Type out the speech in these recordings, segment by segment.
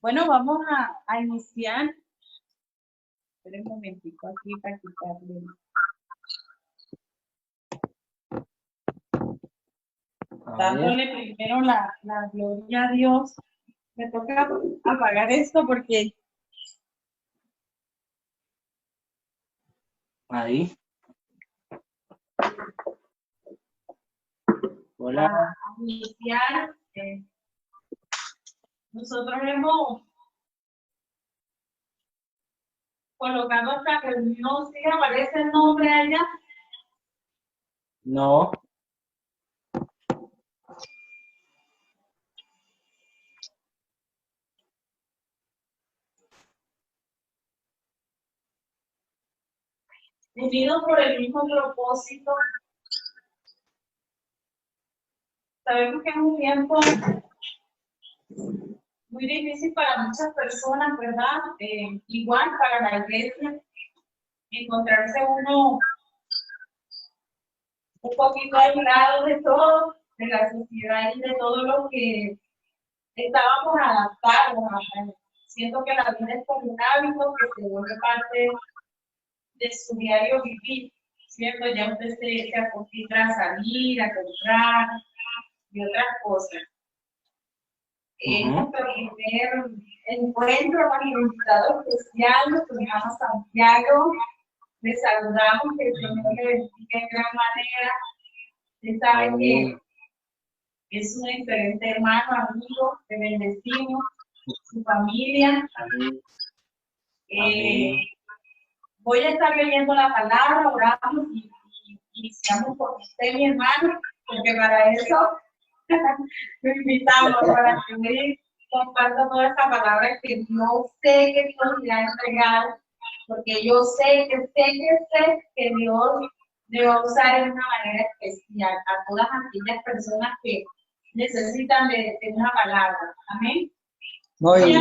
Bueno, vamos a iniciar. Espera un momentico aquí para quitarle. Dándole primero la gloria a Dios. Me toca apagar esto porque... Ahí. Hola. A iniciar. Nosotros hemos colocado esta reunión. ¿Sí aparece el nombre allá? No. Unidos por el mismo propósito. Sabemos que es un tiempo muy difícil para muchas personas, ¿verdad? Igual para la iglesia, encontrarse uno un poquito aislado de todo, de la sociedad y de todo lo que estábamos adaptados. Siento que la vida es como un hábito que se vuelve parte de su diario vivir, ¿cierto? Ya usted se acostumbra a salir, a comprar y otras cosas. Es nuestro primer encuentro con el invitado especial, nuestro hermano Santiago. Les saludamos, que el Señor le bendiga en gran manera. Usted sabe que es un excelente hermano, amigo, te bendecimos, su familia. Voy a estar leyendo la palabra, oramos y iniciamos por usted, mi hermano, porque para eso lo invitamos, para que comparta toda esta palabra que no sé que Dios le ha entregado, porque yo sé que Dios le va a usar de una manera especial a todas aquellas personas que necesitan de una palabra. Amén. No, y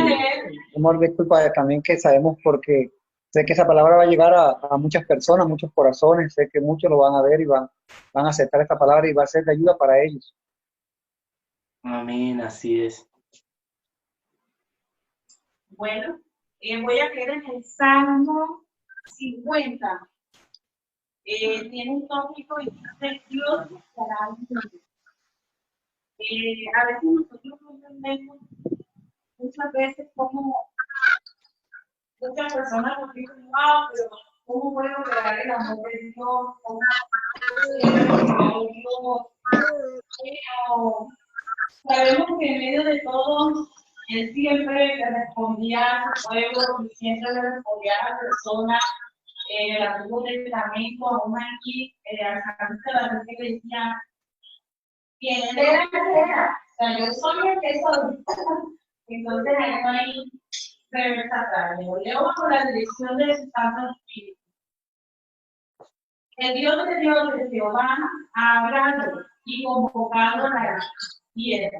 amor, disculpa también que sabemos porque sé que esa palabra va a llegar a muchas personas, muchos corazones, sé que muchos lo van a ver y van a aceptar esta palabra y va a ser de ayuda para ellos. Amén, así es. Bueno, voy a leer en el Salmo 50. Tiene un tópico y dice: Dios estará en mí. A veces nosotros no entendemos muchas veces como muchas personas nos dicen: wow, pero ¿cómo puedo lograr el amor de Dios? ¿Cómo puedo Dios? Pero sabemos que en medio de todo, Él siempre le respondía a su pueblo, y siempre le respondía a la persona. El Antiguo Testamento, aún aquí, al salmista David le decía: ¿quién era? O sea, yo soy el que soy. Entonces, ahí no hay reversa atrás. Leo bajo la dirección de su Santo Espíritu. El Dios de Jehová ha hablado y convocado a la tierra.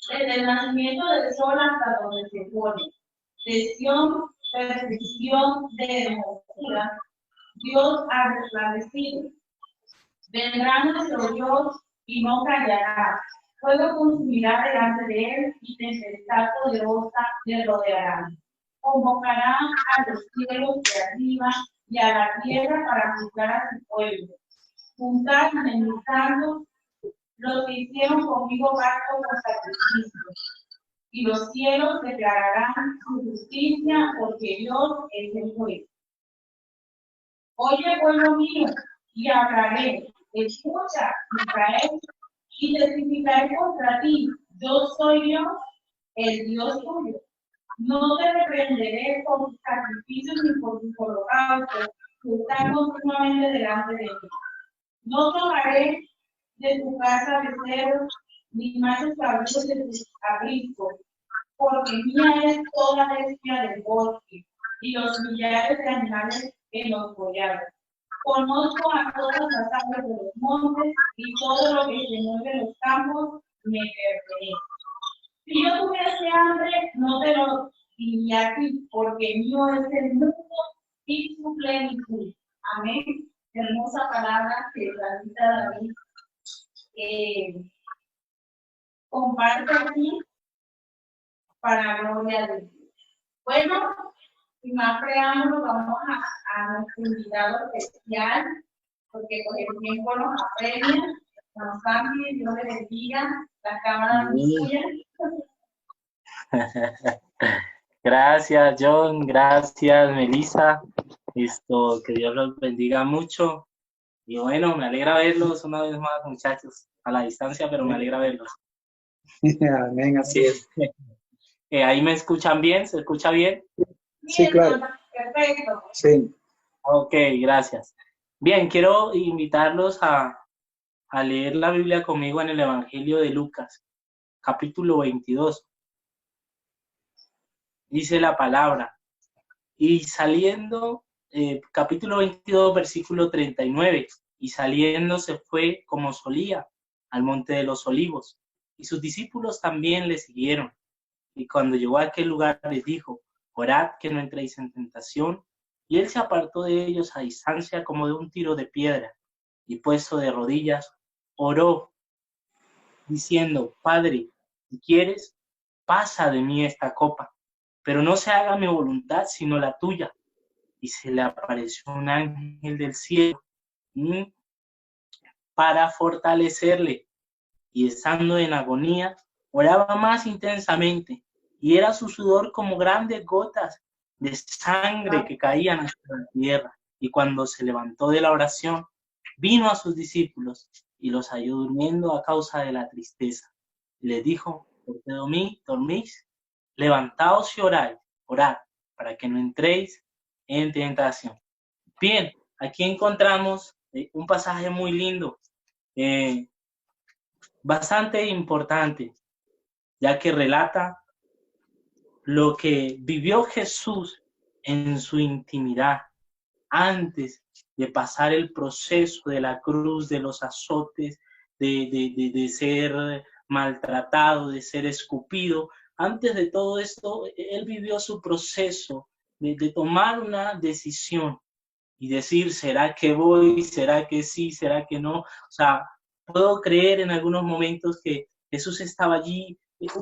Desde el nacimiento del sol hasta donde se pone. De Sión, perfección de hermosura, Dios ha resplandecido. Vendrá nuestro Dios y no callará. Fuego consumirá delante de él y tempestad poderosa le rodeará. Convocará a los cielos de arriba y a la tierra para juzgar a su pueblo. Juntar enemistando los que hicieron conmigo pacto con sacrificio. Y los cielos declararán su justicia, porque Dios es el juez. Oye, pueblo mío, y hablaré. Escucha, Israel, y testificaré contra ti. Yo soy Dios, el Dios tuyo. No te reprenderé por tus sacrificios ni por tus holocaustos, que están continuamente delante de mí. No tomaré de tu casa becerros, ni machos cabríos de tus apriscos, porque mía es toda bestia del bosque, y los millares de animales en los collados. Conozco a todas las aves de los montes, y todo lo que se mueve en los campos me pertenece. Si yo tuviese hambre, no te lo diría a ti, porque mío es el mundo y su plenitud. Amén. Hermosa palabra que la cita David comparte aquí para gloria de Dios. Bueno, sin más preámbulos, vamos a nuestro invitado especial, porque con el tiempo nos apremia. Nos cambie, Dios le bendiga, la cámara suya. Gracias, John. Gracias, Melissa. Que Dios los bendiga mucho. Y bueno, me alegra verlos una vez más, muchachos, a la distancia, pero me alegra verlos. Amén, así es. ¿Ahí me escuchan bien? ¿Se escucha bien? Sí, claro. Perfecto. Sí. Ok, gracias. Bien, quiero invitarlos a leer la Biblia conmigo en el Evangelio de Lucas, capítulo 22. Dice la palabra, y saliendo, capítulo 22, versículo 39, y saliendo se fue como solía al monte de los olivos, y sus discípulos también le siguieron. Y cuando llegó a aquel lugar les dijo, orad que no entréis en tentación. Y él se apartó de ellos a distancia como de un tiro de piedra, y puesto de rodillas, oró, diciendo, Padre, si quieres, pasa de mí esta copa, pero no se haga mi voluntad sino la tuya. Y se le apareció un ángel del cielo para fortalecerle, y estando en agonía, oraba más intensamente, y era su sudor como grandes gotas de sangre que caían hacia la tierra. Y cuando se levantó de la oración, vino a sus discípulos y los halló durmiendo a causa de la tristeza. Y les dijo, ¿por qué dormís? Levantaos y orad, para que no entréis en tentación. Bien, aquí encontramos un pasaje muy lindo, bastante importante, ya que relata lo que vivió Jesús en su intimidad antes de pasar el proceso de la cruz, de los azotes, de ser maltratado, de ser escupido. Antes de todo esto, él vivió su proceso de tomar una decisión y decir, ¿será que voy? ¿Será que sí? ¿Será que no? O sea, puedo creer en algunos momentos que Jesús estaba allí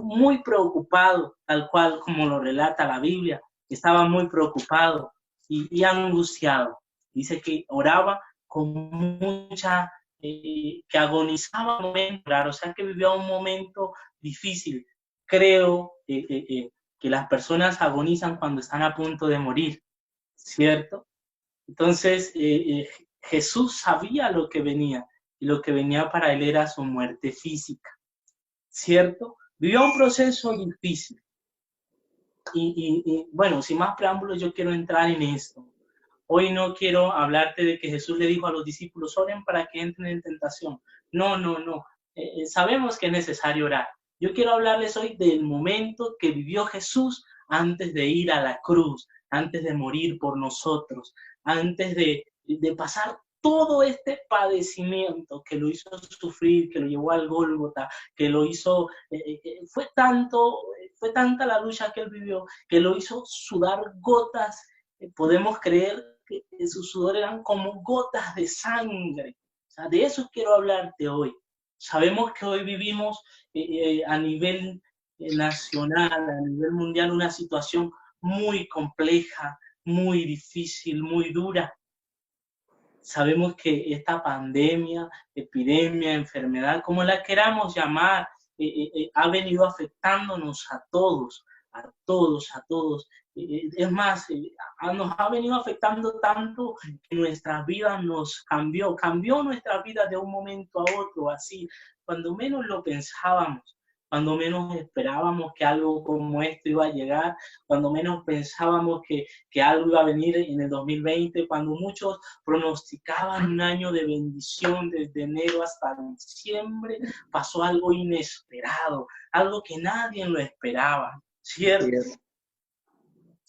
muy preocupado, tal cual como lo relata la Biblia, estaba muy preocupado y angustiado. Dice que oraba con mucha, que agonizaba un momento, claro, o sea que vivía un momento difícil. Creo que las personas agonizan cuando están a punto de morir, ¿cierto? Entonces, Jesús sabía lo que venía, y lo que venía para él era su muerte física, ¿cierto? Vivió un proceso difícil. Y bueno, sin más preámbulos, yo quiero entrar en esto. Hoy no quiero hablarte de que Jesús le dijo a los discípulos, oren para que entren en tentación. No, no, no. Sabemos que es necesario orar. Yo quiero hablarles hoy del momento que vivió Jesús antes de ir a la cruz, antes de morir por nosotros, antes de pasar todo este padecimiento que lo hizo sufrir, que lo llevó al Gólgota, que lo hizo, fue tanta la lucha que él vivió, que lo hizo sudar gotas. Podemos creer que su sudor eran como gotas de sangre. O sea, de eso quiero hablarte hoy. Sabemos que hoy vivimos a nivel nacional, a nivel mundial, una situación muy compleja, muy difícil, muy dura. Sabemos que esta pandemia, epidemia, enfermedad, como la queramos llamar, ha venido afectándonos a todos, a todos, a todos. Es más, nos ha venido afectando tanto que nuestra vida nos cambió nuestra vida de un momento a otro, así, cuando menos lo pensábamos, cuando menos esperábamos que algo como esto iba a llegar, cuando menos pensábamos que algo iba a venir en el 2020, cuando muchos pronosticaban un año de bendición desde enero hasta diciembre, pasó algo inesperado, algo que nadie lo esperaba, ¿cierto?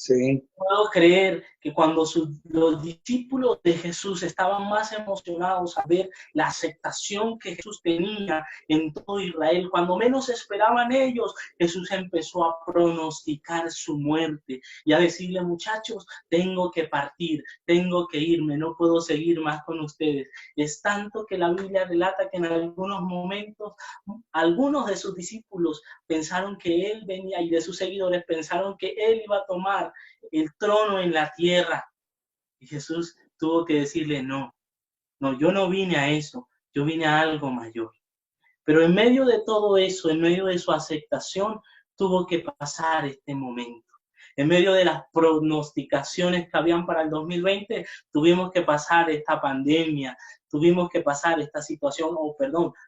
Sí. Puedo creer que cuando los discípulos de Jesús estaban más emocionados a ver la aceptación que Jesús tenía en todo Israel, cuando menos esperaban ellos, Jesús empezó a pronosticar su muerte y a decirle, muchachos, tengo que partir, tengo que irme, no puedo seguir más con ustedes. Es tanto que la Biblia relata que en algunos momentos algunos de sus discípulos pensaron que él venía y de sus seguidores pensaron que él iba a tomar el trono en la tierra. Y Jesús tuvo que decirle, no, yo no vine a eso, yo vine a algo mayor. Pero en medio de todo eso, en medio de su aceptación, tuvo que pasar este momento. En medio de las pronosticaciones que habían para el 2020, tuvimos que pasar esta pandemia, tuvimos que pasar esta situación,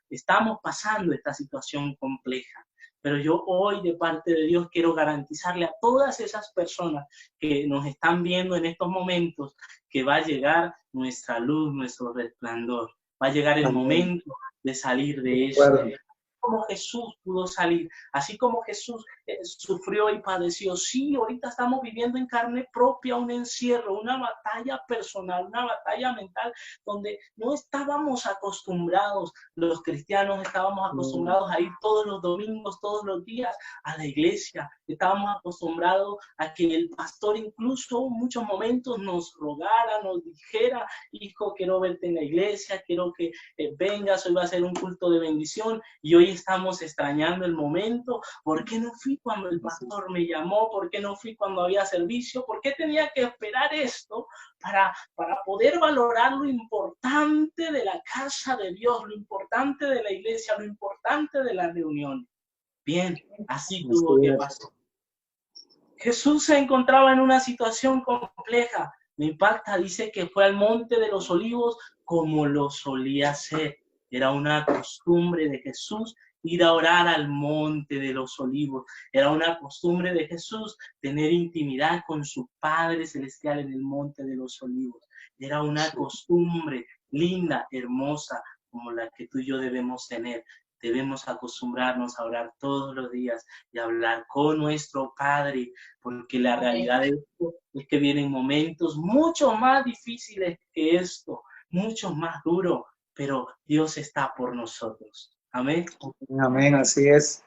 estamos pasando esta situación compleja. Pero yo hoy, de parte de Dios, quiero garantizarle a todas esas personas que nos están viendo en estos momentos que va a llegar nuestra luz, nuestro resplandor. Va a llegar el momento de salir de eso. Como Jesús pudo salir, así como Jesús sufrió y padeció. Sí, ahorita estamos viviendo en carne propia un encierro, una batalla personal, una batalla mental, donde no estábamos acostumbrados, los cristianos estábamos acostumbrados a ir todos los domingos, todos los días a la iglesia. Estábamos acostumbrados a que el pastor incluso en muchos momentos nos rogara, nos dijera, hijo, quiero verte en la iglesia, quiero que vengas, hoy va a ser un culto de bendición. Y hoy estamos extrañando el momento. ¿Por qué no fui cuando el pastor me llamó? ¿Por qué no fui cuando había servicio? ¿Por qué tenía que esperar esto para poder valorar lo importante de la casa de Dios, lo importante de la iglesia, lo importante de la reunión? Bien, así tuvo que pasar. Jesús se encontraba en una situación compleja. Me impacta, dice que fue al Monte de los Olivos como lo solía hacer. Era una costumbre de Jesús ir a orar al Monte de los Olivos. Era una costumbre de Jesús tener intimidad con su Padre Celestial en el Monte de los Olivos. Era una costumbre linda, hermosa, como la que tú y yo debemos tener. Debemos acostumbrarnos a orar todos los días y hablar con nuestro Padre, porque la realidad de esto es que vienen momentos mucho más difíciles que esto, mucho más duros, pero Dios está por nosotros. Amén. Amén, así es.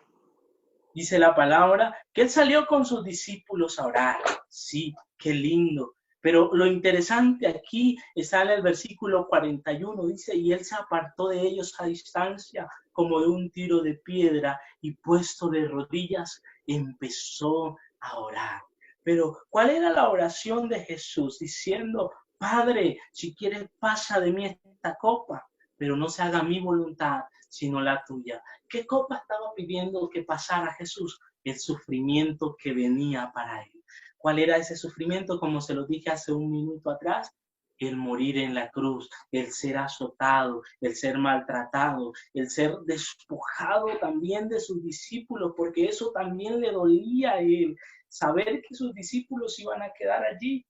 Dice la palabra que él salió con sus discípulos a orar. Sí, qué lindo. Pero lo interesante aquí está en el versículo 41, dice, y él se apartó de ellos a distancia como de un tiro de piedra y puesto de rodillas empezó a orar. Pero ¿cuál era la oración de Jesús? Diciendo, Padre, si quieres pasa de mí esta copa, pero no se haga mi voluntad, sino la tuya. ¿Qué copa estaba pidiendo que pasara Jesús? El sufrimiento que venía para él. ¿Cuál era ese sufrimiento? Como se lo dije hace un minuto atrás, el morir en la cruz, el ser azotado, el ser maltratado, el ser despojado también de sus discípulos, porque eso también le dolía a él, saber que sus discípulos iban a quedar allí.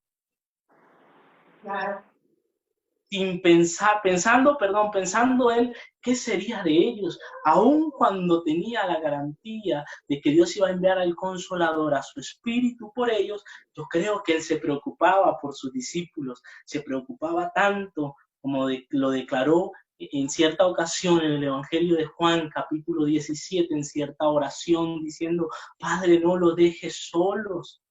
Claro. Sin pensando él qué sería de ellos, aun cuando tenía la garantía de que Dios iba a enviar al Consolador, a su Espíritu por ellos. Yo creo que él se preocupaba por sus discípulos, se preocupaba tanto como lo declaró en cierta ocasión en el Evangelio de Juan, capítulo 17, en cierta oración, diciendo, Padre, no los dejes solos,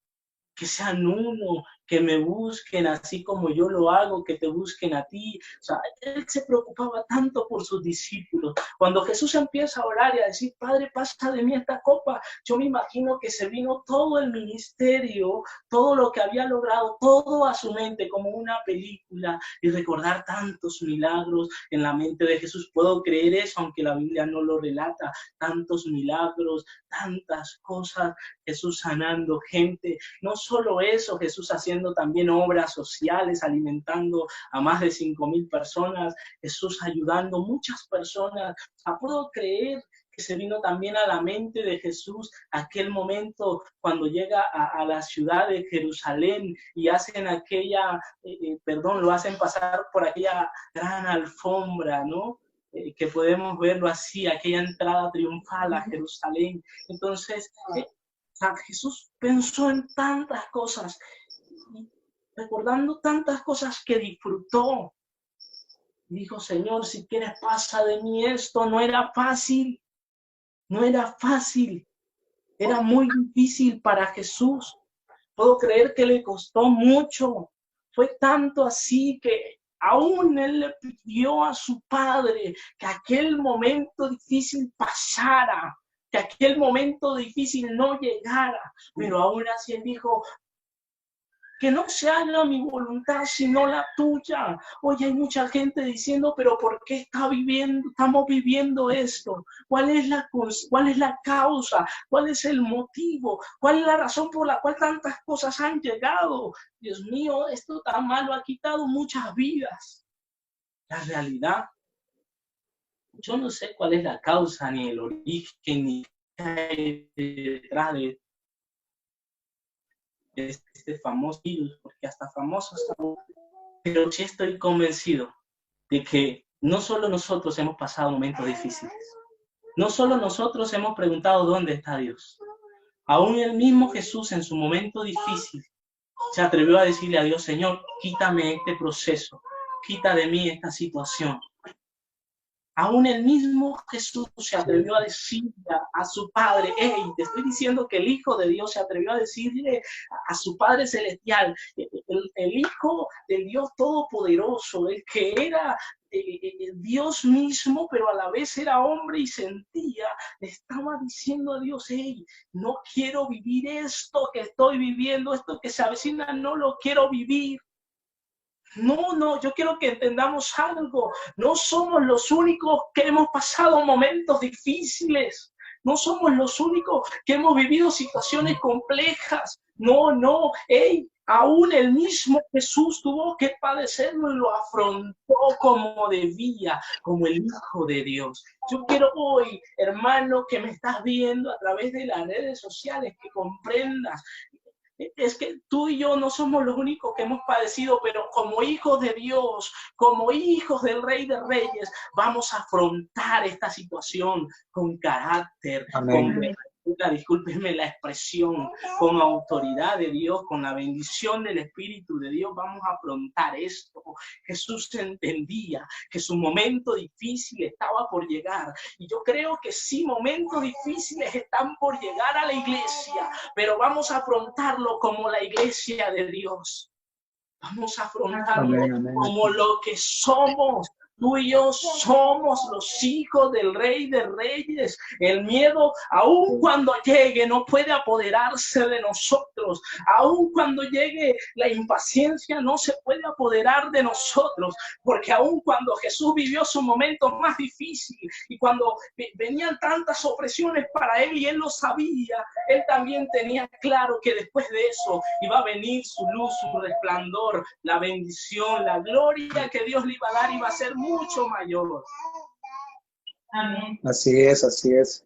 que sean uno, que me busquen así como yo lo hago, que te busquen a ti. O sea, él se preocupaba tanto por sus discípulos. Cuando Jesús empieza a orar y a decir, Padre, pasa de mí esta copa, yo me imagino que se vino todo el ministerio, todo lo que había logrado, todo a su mente como una película y recordar tantos milagros en la mente de Jesús. Puedo creer eso, aunque la Biblia no lo relata, tantos milagros, tantas cosas, Jesús sanando gente. No solo eso, Jesús haciendo también obras sociales, alimentando a más de 5,000 personas, Jesús ayudando a muchas personas. O sea, puedo creer que se vino también a la mente de Jesús aquel momento cuando llega a la ciudad de Jerusalén y hacen lo hacen pasar por aquella gran alfombra, ¿no? Que podemos verlo así, aquella entrada triunfal a Jerusalén. Entonces, sea, Jesús pensó en tantas cosas, recordando tantas cosas que disfrutó. Dijo, Señor, si quieres pasa de mí esto. No era fácil, no era fácil. Era muy difícil para Jesús. Puedo creer que le costó mucho. Fue tanto así que aún él le pidió a su padre que aquel momento difícil pasara, que aquel momento difícil no llegara. Pero aún así él dijo, que no se haga mi voluntad sino la tuya. Hoy hay mucha gente diciendo, pero ¿por qué estamos viviendo esto? ¿Cuál es la causa? ¿Cuál es el motivo? ¿Cuál es la razón por la cual tantas cosas han llegado? Dios mío, esto tan malo ha quitado muchas vidas. La realidad, yo no sé cuál es la causa, ni el origen, ni qué hay detrás de este famoso virus, porque hasta famosos, pero sí estoy convencido de que no solo nosotros hemos pasado momentos difíciles, no solo nosotros hemos preguntado dónde está Dios, aún el mismo Jesús en su momento difícil se atrevió a decirle a Dios, Señor, quítame este proceso, quita de mí esta situación. Aún el mismo Jesús se atrevió a decirle a su Padre, hey, te estoy diciendo que el Hijo de Dios se atrevió a decirle a su Padre Celestial, el Hijo del Dios Todopoderoso, el que era Dios mismo, pero a la vez era hombre y sentía, le estaba diciendo a Dios, hey, no quiero vivir esto que estoy viviendo, esto que se avecina, no lo quiero vivir. No, yo quiero que entendamos algo. No somos los únicos que hemos pasado momentos difíciles. No somos los únicos que hemos vivido situaciones complejas. No, aún el mismo Jesús tuvo que padecerlo y lo afrontó como debía, como el Hijo de Dios. Yo quiero hoy, hermano, que me estás viendo a través de las redes sociales, que comprendas. Es que tú y yo no somos los únicos que hemos padecido, pero como hijos de Dios, como hijos del Rey de Reyes, vamos a afrontar esta situación con carácter, Amén. discúlpenme la expresión, con autoridad de Dios, con la bendición del Espíritu de Dios, vamos a afrontar esto. Jesús entendía que su momento difícil estaba por llegar, y yo creo que sí, momentos difíciles están por llegar a la iglesia, pero vamos a afrontarlo como la iglesia de Dios. Vamos a afrontarlo como lo que somos. Tú y yo somos los hijos del Rey de Reyes. El miedo, aun cuando llegue, no puede apoderarse de nosotros. Aun cuando llegue la impaciencia, no se puede apoderar de nosotros. Porque aun cuando Jesús vivió su momento más difícil y cuando venían tantas opresiones para él y él lo sabía, él también tenía claro que después de eso iba a venir su luz, su resplandor, la bendición, la gloria que Dios le iba a dar iba a ser mucho mayor. Amén. Así es, así es.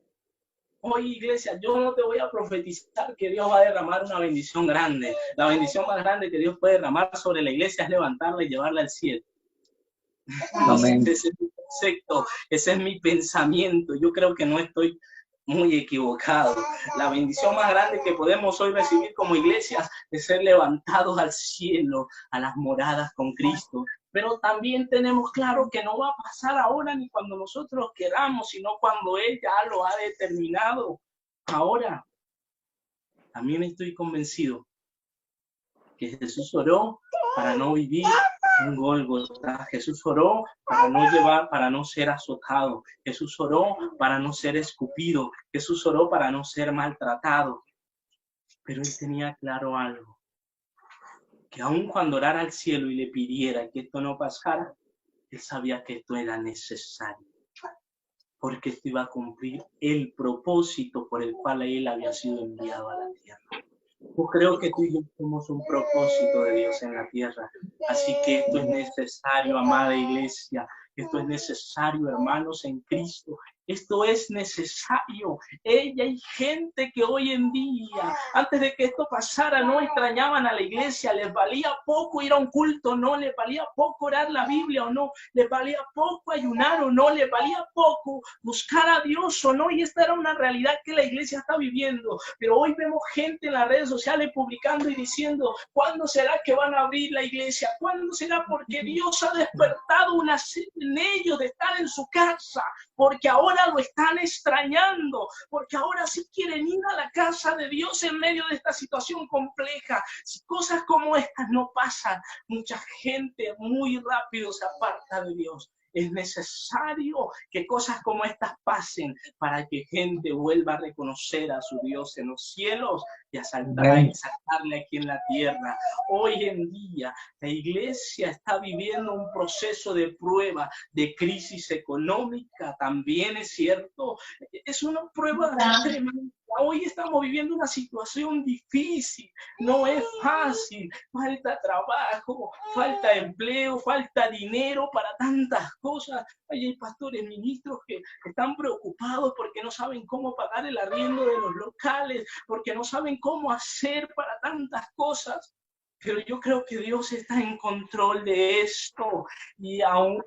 Hoy, iglesia, yo no te voy a profetizar que Dios va a derramar una bendición grande. La bendición más grande que Dios puede derramar sobre la iglesia es levantarla y llevarla al cielo. Amén. Ese es mi concepto, ese es mi pensamiento. Yo creo que no estoy muy equivocado. La bendición más grande que podemos hoy recibir como iglesias es ser levantados al cielo, a las moradas con Cristo. Pero también tenemos claro que no va a pasar ahora ni cuando nosotros queramos, sino cuando Él ya lo ha determinado. Ahora, también estoy convencido que Jesús oró para no vivir un Gólgota. Jesús oró para no ser azotado. Jesús oró para no ser escupido. Jesús oró para no ser maltratado. Pero él tenía claro algo, que aun cuando orara al cielo y le pidiera que esto no pasara, él sabía que esto era necesario, porque esto iba a cumplir el propósito por el cual él había sido enviado a la tierra. Yo creo que tú y yo somos un propósito de Dios en la tierra. Así que esto es necesario, amada iglesia. Esto es necesario, hermanos en Cristo. Esto es necesario. Hay gente que hoy en día, antes de que esto pasara, no extrañaban a la iglesia, les valía poco ir a un culto, no, les valía poco orar la Biblia o no, les valía poco ayunar o no, les valía poco buscar a Dios o no, y esta era una realidad que la iglesia está viviendo. Pero hoy vemos gente en las redes sociales publicando y diciendo, ¿cuándo será que van a abrir la iglesia? ¿Cuándo será? Porque Dios ha despertado una sed en ellos de estar en su casa, porque ahora lo están extrañando, porque ahora sí quieren ir a la casa de Dios en medio de esta situación compleja. Si cosas como estas no pasan, mucha gente muy rápido se aparta de Dios. Es necesario que cosas como estas pasen para que gente vuelva a reconocer a su Dios en los cielos y a saltarle aquí en la tierra. Hoy en día la iglesia está viviendo un proceso de prueba, de crisis económica, también es cierto. Es una prueba tremenda. Hoy estamos viviendo una situación difícil, no es fácil, falta trabajo, falta empleo, falta dinero para tantas cosas. Hay pastores, ministros que están preocupados porque no saben cómo pagar el arriendo de los locales, porque no saben cómo hacer para tantas cosas. Pero yo creo que Dios está en control de esto, y aún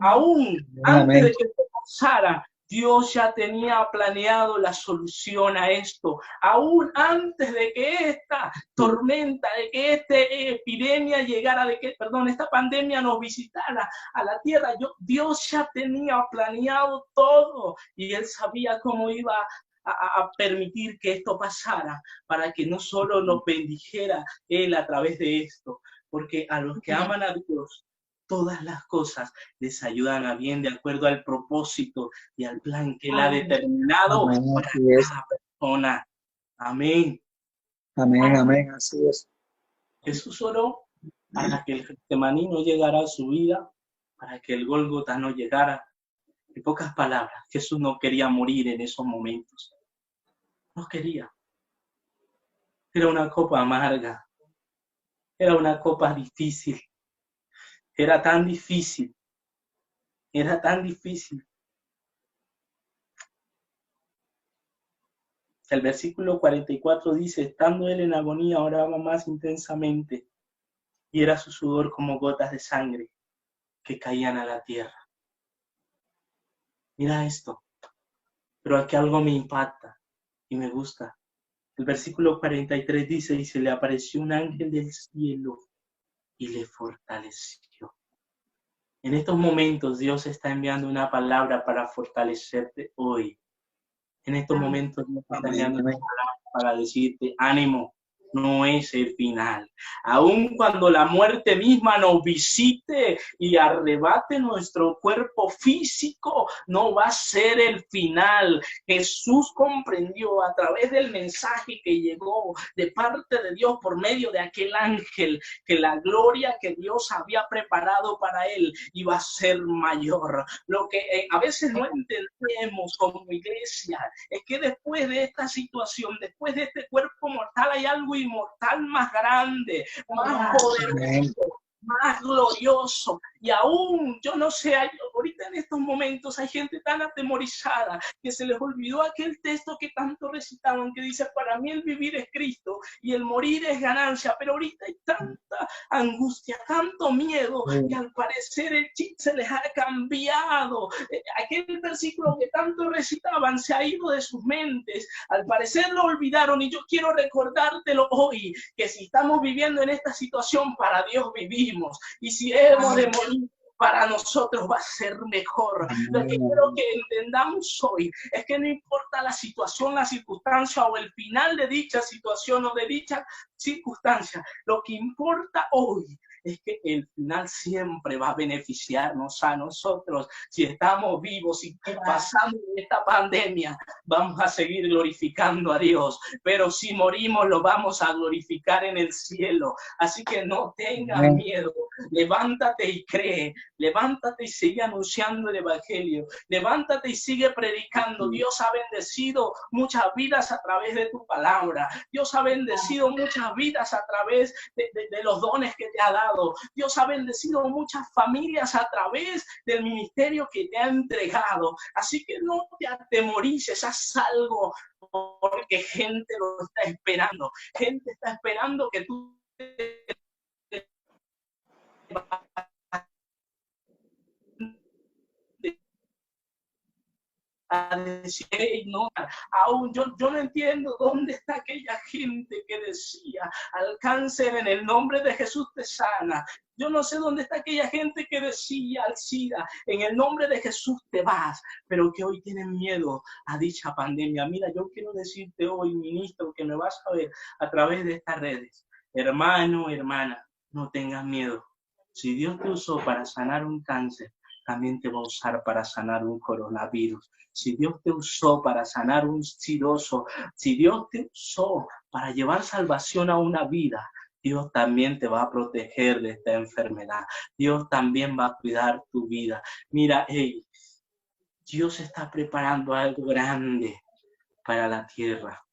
antes de que esto pasara, Dios ya tenía planeado la solución a esto. Aún antes de que esta tormenta, de que esta epidemia llegara, esta pandemia nos visitara a la tierra, Dios ya tenía planeado todo, y Él sabía cómo iba a permitir que esto pasara, para que no solo nos bendijera Él a través de esto, porque a los que aman a Dios, todas las cosas les ayudan a bien de acuerdo al propósito y al plan que Él ha determinado para cada persona. Amén. Amén, amén, así es. Jesús oró para que el Getsemaní no llegara a su vida, para que el Gólgota no llegara. En pocas palabras, Jesús no quería morir en esos momentos. No quería. Era una copa amarga. Era una copa difícil. Era tan difícil. Era tan difícil. El versículo 44 dice, estando él en agonía, oraba más intensamente, y era su sudor como gotas de sangre que caían a la tierra. Mira esto. Pero aquí algo me impacta y me gusta. El versículo 43 dice, y se le apareció un ángel del cielo y le fortaleció. En estos momentos Dios está enviando una palabra para fortalecerte hoy. En estos momentos Dios está enviando una palabra para decirte, ánimo, no es el final. Aun cuando la muerte misma nos visite y arrebate nuestro cuerpo físico, no va a ser el final. Jesús comprendió a través del mensaje que llegó de parte de Dios por medio de aquel ángel, que la gloria que Dios había preparado para él iba a ser mayor. Lo que a veces no entendemos como iglesia es que después de esta situación, después de este cuerpo mortal, hay algo inmortal más grande, más poderoso, más glorioso. Y aún, yo no sé, ahorita en estos momentos hay gente tan atemorizada que se les olvidó aquel texto que tanto recitaban, que dice, para mí el vivir es Cristo y el morir es ganancia. Pero ahorita hay tanta angustia, tanto miedo, que al parecer el chip se les ha cambiado. Aquel versículo que tanto recitaban se ha ido de sus mentes. Al parecer lo olvidaron, y yo quiero recordártelo hoy, que si estamos viviendo en esta situación, para Dios vivimos. Y si hemos de morir, para nosotros va a ser mejor. Lo que quiero que entendamos hoy es que no importa la situación, la circunstancia o el final de dicha situación o de dicha circunstancia, lo que importa hoy es que el final siempre va a beneficiarnos a nosotros. Si estamos vivos y pasando esta pandemia, vamos a seguir glorificando a Dios. Pero si morimos, lo vamos a glorificar en el cielo. Así que no tengas miedo. Levántate y cree. Levántate y sigue anunciando el evangelio. Levántate y sigue predicando. Dios ha bendecido muchas vidas a través de tu palabra. Dios ha bendecido muchas vidas a través de los dones que te ha dado. entregado. Dios ha bendecido muchas familias a través del ministerio que te ha entregado. Así que no te atemorices, haz algo, porque gente lo está esperando. Gente está esperando que tú a decir, no, aún yo no entiendo dónde está aquella gente que decía, al cáncer en el nombre de Jesús te sana. Yo no sé dónde está aquella gente que decía al SIDA, en el nombre de Jesús te vas, pero que hoy tienen miedo a dicha pandemia. Mira, yo quiero decirte hoy, ministro, que me vas a ver a través de estas redes. Hermano, hermana, no tengas miedo. Si Dios te usó para sanar un cáncer, también te va a usar para sanar un coronavirus. Si Dios te usó para sanar un siroso, si Dios te usó para llevar salvación a una vida, Dios también te va a proteger de esta enfermedad. Dios también va a cuidar tu vida. Mira, hey, Dios está preparando algo grande para la tierra.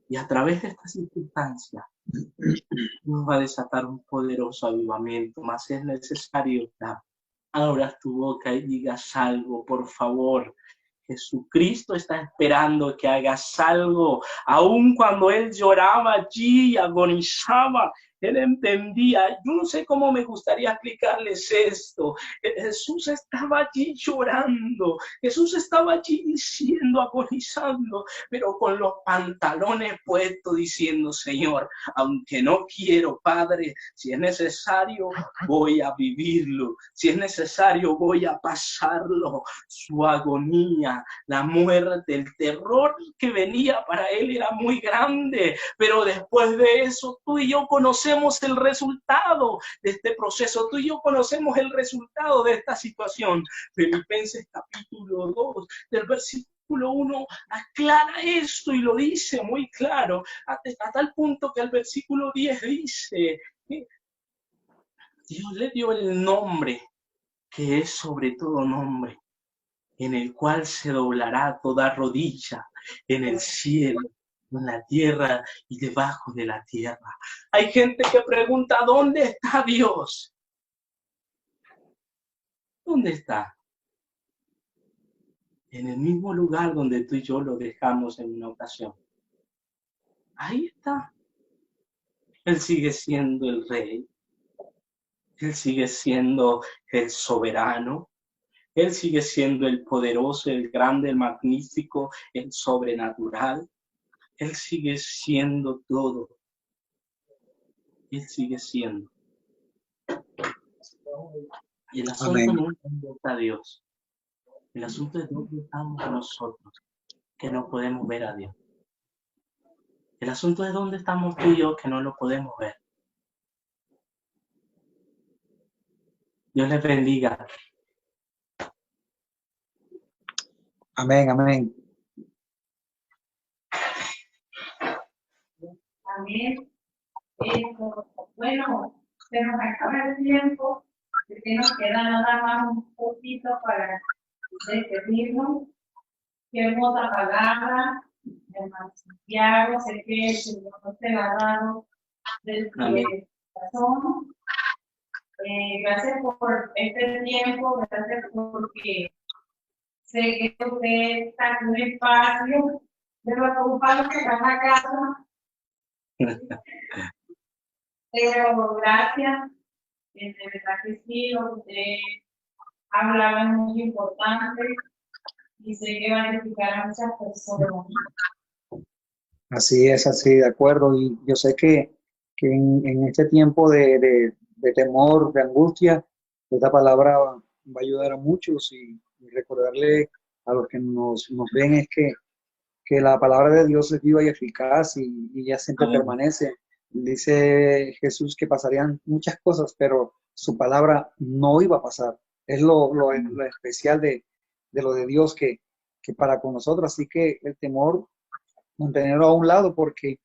Y a través de esta circunstancia, Dios va a desatar un poderoso avivamiento, más es necesario que abras tu boca y digas algo, por favor. Jesucristo está esperando que hagas algo, aun cuando Él lloraba allí y agonizaba. Él entendía, yo no sé cómo me gustaría explicarles esto. Jesús estaba allí llorando, Jesús estaba allí diciendo, agonizando, pero con los pantalones puestos diciendo, Señor, aunque no quiero, Padre, si es necesario, voy a vivirlo, si es necesario, voy a pasarlo. Su agonía, la muerte, el terror que venía para él era muy grande, pero después de eso tú y yo conocemos el resultado de este proceso, tú y yo conocemos el resultado de esta situación. Filipenses capítulo 2 del versículo 1 aclara esto y lo dice muy claro, a tal punto que el versículo 10 dice, Dios le dio el nombre que es sobre todo nombre, en el cual se doblará toda rodilla en el cielo, en la tierra y debajo de la tierra. Hay gente que pregunta, ¿dónde está Dios? ¿Dónde está? En el mismo lugar donde tú y yo lo dejamos en una ocasión. Ahí está. Él sigue siendo el rey. Él sigue siendo el soberano. Él sigue siendo el poderoso, el grande, el magnífico, el sobrenatural. Él sigue siendo todo. Él sigue siendo. Y el asunto no es dónde está Dios. El asunto es dónde estamos nosotros, que no podemos ver a Dios. El asunto es dónde estamos tú y yo, que no lo podemos ver. Dios les bendiga. Amén, amén. Amén. Bueno, se nos acaba el tiempo, que nos queda nada más un poquito para despedirnos. Qué hermosa palabra, hermano Santiago, sé que el Señor te la ha dado del corazón. Gracias por este tiempo, gracias porque sé que usted está en un espacio de los ocupados que están en la casa. Pero gracias, de verdad que sí, lo que usted hablaba es muy importante y sé que va a edificar a muchas personas. Así es, así, de acuerdo. Y yo sé que en este tiempo de temor, de angustia, esta palabra va a ayudar a muchos y recordarle a los que nos ven es que la palabra de Dios es viva y eficaz y ya siempre permanece. Dice Jesús que pasarían muchas cosas, pero su palabra no iba a pasar. Es lo especial de lo de Dios que para con nosotros. Así que el temor, mantenerlo a un lado porque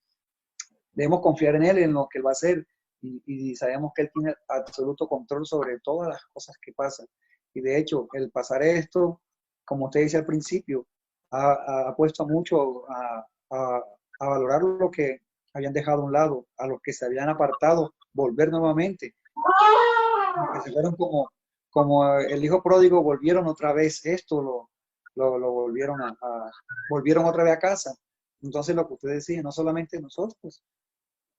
debemos confiar en Él, en lo que Él va a hacer y sabemos que Él tiene absoluto control sobre todas las cosas que pasan. Y de hecho, el pasar esto, como usted dice al principio, ha puesto mucho a valorar lo que habían dejado a un lado, a los que se habían apartado, volver nuevamente Que se fueron como el hijo pródigo, volvieron otra vez, lo volvieron volvieron otra vez a casa. Entonces lo que usted decía, no solamente nosotros,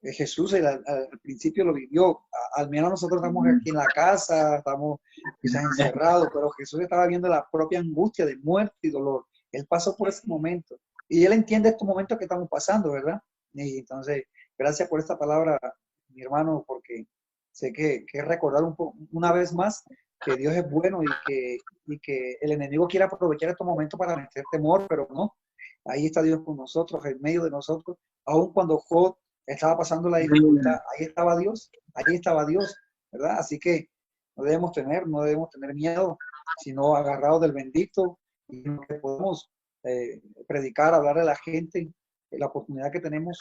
Jesús al principio lo vivió, al menos nosotros estamos aquí en la casa, estamos quizás encerrados, pero Jesús estaba viendo la propia angustia de muerte y dolor. Él pasó por ese momento y Él entiende estos momentos que estamos pasando, ¿verdad? Y entonces, gracias por esta palabra, mi hermano, porque sé que es recordar una vez más que Dios es bueno y que el enemigo quiere aprovechar estos momentos para meter temor, pero no. Ahí está Dios con nosotros, en medio de nosotros, aun cuando Job estaba pasando la dificultad, ahí estaba Dios, ¿verdad? Así que no debemos tener miedo, sino agarrados del bendito y lo que podemos predicar, hablarle a la gente, la oportunidad que tenemos,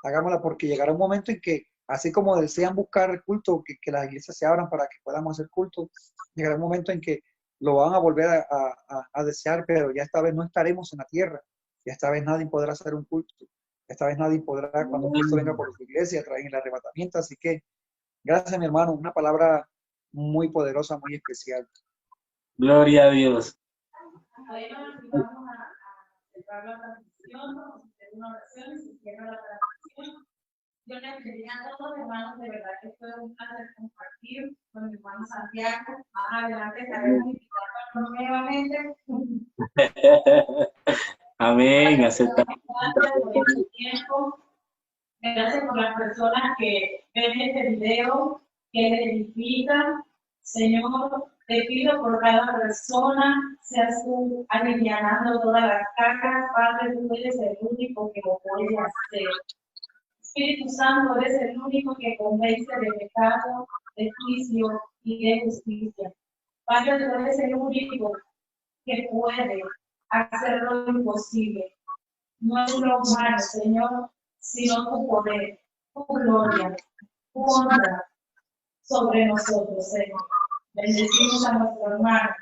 hagámosla porque llegará un momento en que, así como desean buscar el culto, que las iglesias se abran para que podamos hacer culto, llegará un momento en que lo van a volver a desear, pero ya esta vez no estaremos en la tierra, ya esta vez nadie podrá hacer un culto. Esta vez nadie podrá, cuando Cristo venga por su iglesia, traer el arrebatamiento. Así que, gracias, mi hermano. Una palabra muy poderosa, muy especial. Gloria a Dios. Bueno, vamos a cerrar la transmisión, vamos a hacer una oración y se cierra la transmisión. Yo les pediría a todos, hermanos, de verdad que fue un placer compartir con mi hermano Santiago. Más adelante estaremos invitando nuevamente. Amén. Acepta. Gracias por el tiempo. Gracias por las personas que ven este video, que le edifican. Señor, te pido por cada persona, seas tú alivianando todas las cargas. Padre, tú eres el único que lo puede hacer. Espíritu Santo, eres el único que convence de pecado, de juicio y de justicia. Padre, tú eres el único que puede hacer lo imposible. No es lo humano, Señor, sino tu poder, tu gloria, tu honra sobre nosotros, Señor. Bendecimos a nuestro hermano.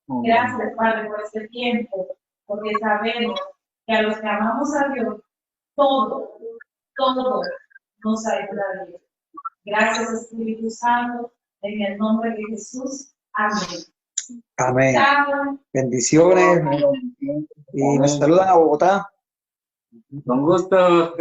Gracias, Padre, por este tiempo, porque sabemos que a los que amamos a Dios, todo nos ayuda a Dios. Gracias, Espíritu Santo, en el nombre de Jesús. Amén. Amén. Chao. Bendiciones. Y nos saludan a Bogotá. Con gusto.